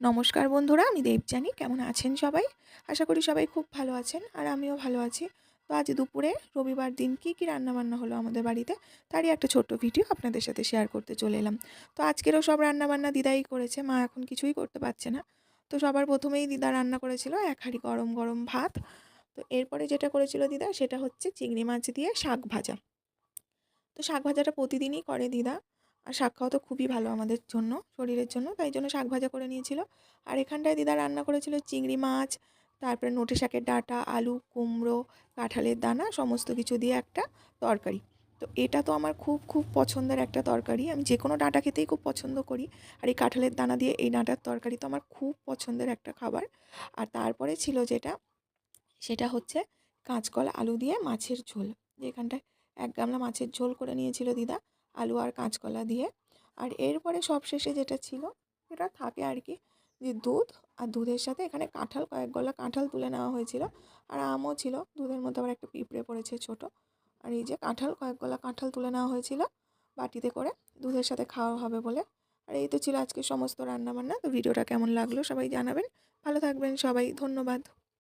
নমস্কার বন্ধুরা, আমি দেবযানী। কেমন আছেন সবাই? আশা করি সবাই খুব ভালো আছেন আর আমিও ভালো আছি। তো আজ দুপুরে রবিবার দিন কী রান্নাবান্না হলো আমাদের বাড়িতে, তারই একটা ছোট্ট ভিডিও আপনাদের সাথে শেয়ার করতে চলে এলাম। তো আজকেরও সব রান্নাবান্না দিদাই করেছে, মা এখন কিছুই করতে পারছে না। তো সবার প্রথমেই দিদা রান্না করেছিল এক হাঁড়ি গরম গরম ভাত। তো এরপরে যেটা করেছিল দিদা সেটা হচ্ছে চিংড়ি মাছ দিয়ে শাক ভাজা। তো শাক ভাজাটা প্রতিদিনই করে দিদা। আর শাক খাওয়া তো খুবই ভালো আমাদের জন্য, শরীরের জন্য, তাই জন্য শাক ভাজা করে নিয়েছিল। আর এখানটায় দিদা রান্না করেছিল চিংড়ি মাছ, তারপরে নোটে শাকের ডাঁটা, আলু, কুমড়ো, কাঁঠালের দানা সমস্ত কিছু দিয়ে একটা তরকারি। তো এটা তো আমার খুব খুব পছন্দের একটা তরকারি, আমি যে কোনো ডাঁটা খেতেই খুব পছন্দ করি। আর এই কাঁঠালের দানা দিয়ে এই ডাঁটার তরকারি তো আমার খুব পছন্দের একটা খাবার। আর তারপরে ছিল যেটা, সেটা হচ্ছে কাঁচকলা আলু দিয়ে মাছের ঝোল। যেখানটায় এক গামলা মাছের ঝোল করে নিয়েছিল দিদা, আলু আর কাঁচকলা দিয়ে। আর এরপরে সবশেষে যেটা ছিল, যেটা থাকে আর কি, যে দুধ, আর দুধের সাথে এখানে কাঁঠাল, কয়েক গলা কাঁঠাল তুলে নেওয়া হয়েছিল। আর আমও ছিল, দুধের মধ্যে আবার একটা পিঁপড়ে পড়েছে ছোট। আর এই যে কাঁঠাল, কয়েক গলা কাঁঠাল তুলে নেওয়া হয়েছিল বাটিতে করে, দুধের সাথে খাওয়া হবে বলে। আর এই তো ছিল আজকে সমস্ত রান্নাবান্না। তো ভিডিওটা কেমন লাগলো সবাই জানাবেন। ভালো থাকবেন সবাই, ধন্যবাদ।